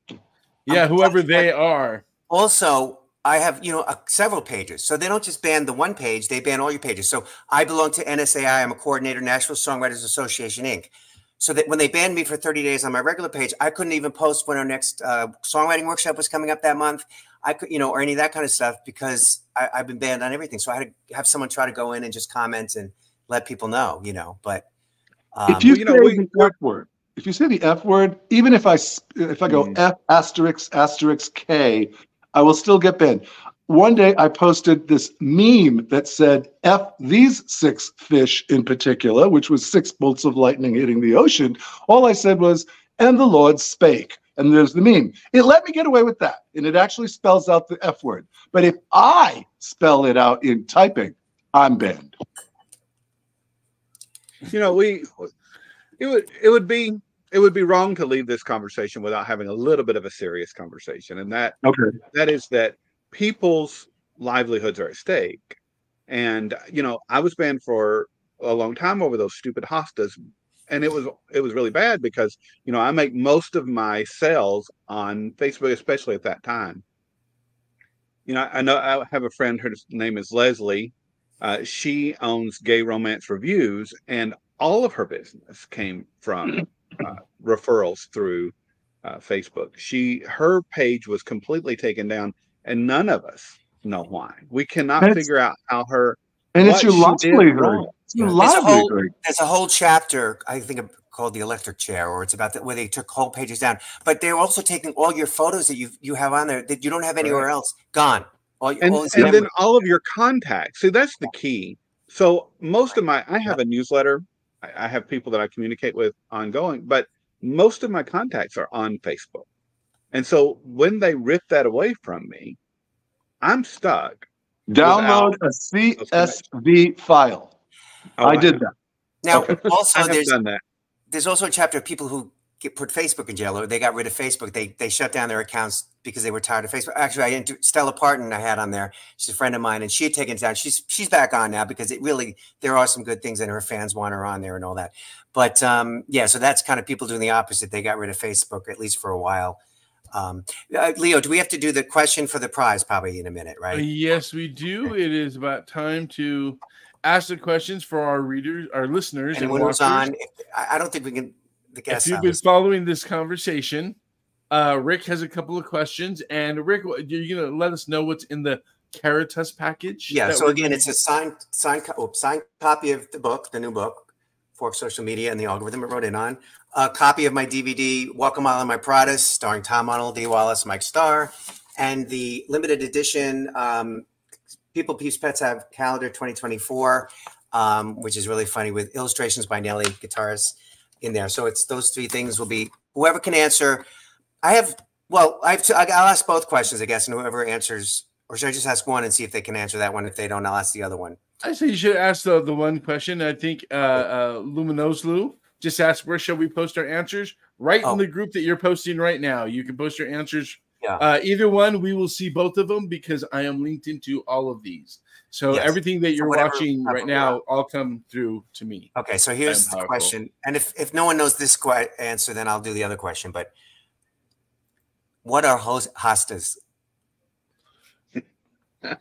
Yeah, whoever they are. Also, I have, several pages. So they don't just ban the one page, they ban all your pages. So I belong to NSAI. I'm a coordinator, Nashville Songwriters Association, Inc. So that when they banned me for 30 days on my regular page, I couldn't even post when our next songwriting workshop was coming up that month. I could, or any of that kind of stuff, because I've been banned on everything. So I had to have someone try to go in and just comment and let people know, But if you say the F word, if you say the F word, even if I go F *** K, I will still get banned. One day I posted this meme that said, "F these 6 fish in particular," which was 6 bolts of lightning hitting the ocean. All I said was, "And the Lord spake." And there's the meme. It let me get away with that. And it actually spells out the F word. But if I spell it out in typing, I'm banned. It would be wrong to leave this conversation without having a little bit of a serious conversation. And that is that people's livelihoods are at stake. And, I was banned for a long time over those stupid hostas. And it was really bad because, I make most of my sales on Facebook, especially at that time. I know I have a friend, her name is Leslie. She owns Gay Romance Reviews, and all of her business came from referrals through Facebook. Her page was completely taken down, and none of us know why. We cannot figure out how her. And it's your livelihood. There's a whole chapter, I think, called The Electric Chair, or it's about where they took whole pages down. But they're also taking all your photos that you have on there that you don't have anywhere else. Gone. And then all of your contacts. See, that's the key. So most of I have a newsletter. I have people that I communicate with ongoing, but most of my contacts are on Facebook. And so when they rip that away from me, I'm stuck. Download a CSV file. I did that. Now, also there's also a chapter of people who put Facebook in jail, or they got rid of Facebook. They shut down their accounts because they were tired of Facebook. Actually, Stella Parton I had on there. She's a friend of mine, and she had taken it down. She's back on now because there are some good things, and her fans want her on there and all that. But so that's kind of people doing the opposite. They got rid of Facebook, at least for a while. Leo, do we have to do the question for the prize probably in a minute, right? Yes, we do. It is about time to ask the questions for our readers, our listeners. And when it was on, I don't think we can. If you've been following this conversation, Rick has a couple of questions. And Rick, you're going to let us know what's in the Caritas package? Yeah. So again, it's a signed copy of the book, the new book, Fork Social Media and the Algorithm it wrote in on. A copy of my DVD, Walk a Mile in My Pradas, starring Tom Arnold, Dee Wallace, Mike Starr, and the limited edition People Peeps Pets Have calendar 2024, which is really funny, with illustrations by Nelly, guitars in there. So it's those 3 things will be whoever can answer. I'll ask both questions, I guess, and whoever answers, or should I just ask one and see if they can answer that one? If they don't, I'll ask the other one. I say you should ask the one question. I think Luminoslu just asked, where shall we post our answers? Right in the group that you're posting right now. You can post your answers. Yeah. Either one, we will see both of them because I am linked into all of these. So everything that you're watching right now all come through to me. Okay, so here's the question. And if no one knows this answer, then I'll do the other question. But what are hostas?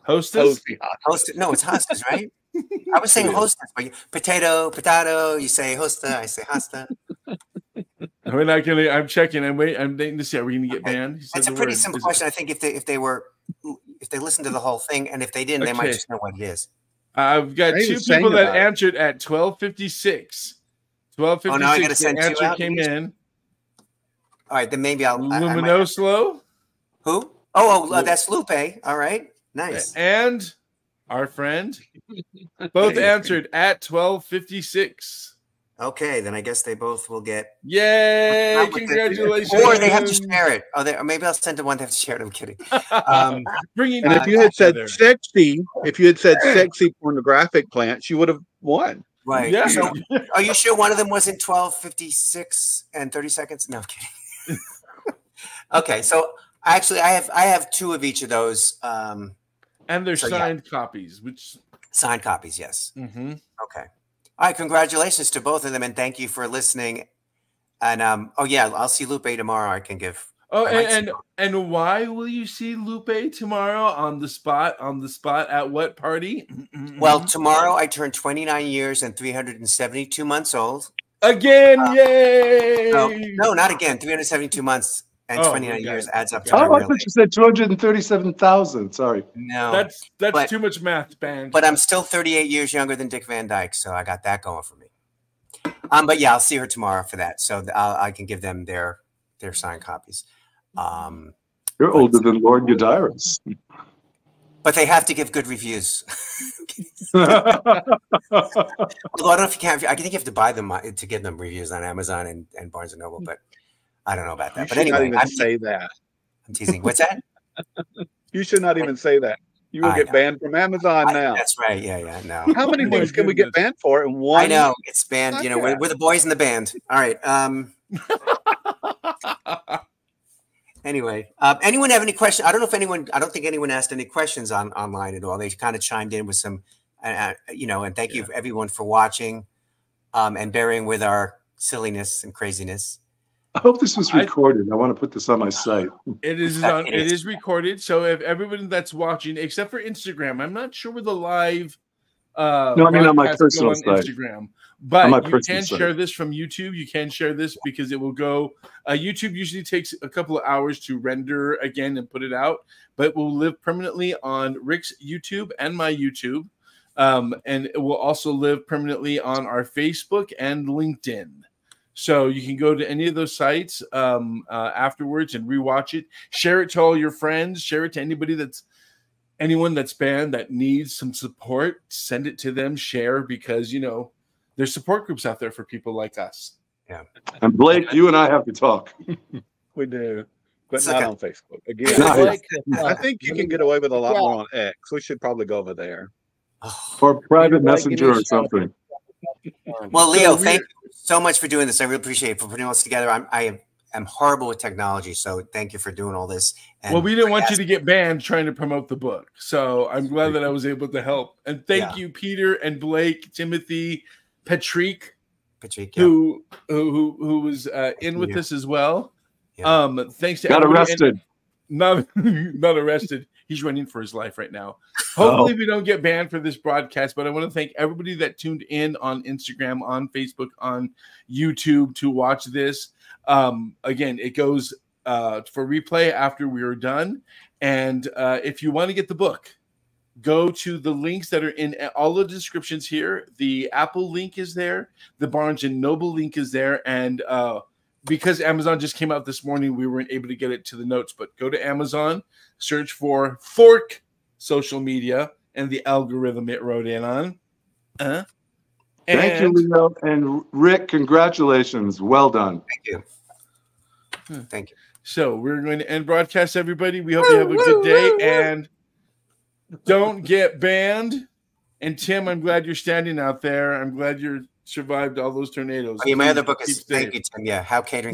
Hostess? No, it's hostas, right? I was saying hostess, but potato, you say hosta, I say hosta. We're not gonna. I'm checking. I'm waiting to see. Are we gonna get banned? It's a pretty simple question. I think if they listened to the whole thing, and if they didn't, they might just know what it is. I've got two people that answered at 12:56. 12:56. Oh, now I gotta send the answer came in. All right, then maybe I'll. Luminoslo. Who? Oh, that's Lupe. All right, nice. And our friend both answered at 12:56. Okay, then I guess they both will get. Yay! Congratulations! Or they have to share it. Oh, or maybe I'll send to one. They have to share it. I'm kidding. And if you had said sexy pornographic plants, you would have won. Right. Yeah. So, are you sure one of them was in 12:56 and 30 seconds? No, I'm kidding. Okay, so actually, I have two of each of those. And they're signed copies, which signed copies, yes. Mm-hmm. Okay. All right, congratulations to both of them, and thank you for listening. And I'll see Lupe tomorrow. I can give. Oh, and why will you see Lupe tomorrow on the spot? At what party? Well, tomorrow I turn 29 years and 372 months old. Again, yay! No, not again. 372 months and 29 years adds up to. Oh, I thought you said 237,000. Sorry. No, that's too much math, band. But I'm still 38 years younger than Dick Van Dyke, so I got that going for me. But yeah, I'll see her tomorrow for that, so I can give them their signed copies. You're older than Lord Godiris. But they have to give good reviews. Although I don't know if you can. I think you have to buy them to give them reviews on Amazon and Barnes and Noble, but I don't know about that. But anyway, not even say that. I'm teasing. What's that? You should not even say that. You will get banned from Amazon now. That's right. Yeah. No. How many things can we get banned for in one? I know it's banned. You know, we're the boys in the band. All right. Anyway, anyone have any questions? I don't think anyone asked any questions online at all. They kind of chimed in with some, and thank you everyone for watching, and bearing with our silliness and craziness. I hope this was recorded. I want to put this on my site. It is recorded. So if everybody that's watching, except for Instagram, I'm not sure where the live. No, I mean on my personal site. Instagram. But you can share this from YouTube. You can share this because it will go. YouTube usually takes a couple of hours to render again and put it out, but it will live permanently on Rick's YouTube and my YouTube. And it will also live permanently on our Facebook and LinkedIn. So you can go to any of those sites afterwards and rewatch it. Share it to all your friends. Share it to anyone that's banned that needs some support. Send it to them. Share because, there's support groups out there for people like us. Yeah. And Blake, you and I have to talk. We do, but not on Facebook. Again, I think you can get away with a lot more on X. We should probably go over there. Or private messenger or something. Well, Leo, thank you so much for doing this. I really appreciate it for putting all this together. I am horrible with technology, so thank you for doing all this. And we didn't want you to get banned trying to promote the book, so I'm glad that I was able to help. And thank you, Peter and Blake, Timothy, Patrick, who was in with us as well. Yeah. Thanks to got arrested. Not arrested. He's running for his life right now. Hopefully we don't get banned for this broadcast, but I want to thank everybody that tuned in on Instagram, on Facebook, on YouTube to watch this. Again, it goes for replay after we are done. And if you want to get the book, go to the links that are in all the descriptions here. The Apple link is there. The Barnes & Noble link is there. And because Amazon just came out this morning, we weren't able to get it to the notes. But go to Amazon, search for Fork Social Media and the algorithm it wrote in on. Thank you, Leo. And Rick, congratulations. Well done. Thank you. Thank you. So we're going to end broadcast, everybody. We hope you have a good day. And don't get banned. And Tim, I'm glad you're standing out there. I'm glad you survived all those tornadoes. Oh, yeah, my other book is, Keep safe. thank you, Tim. Yeah, How Catering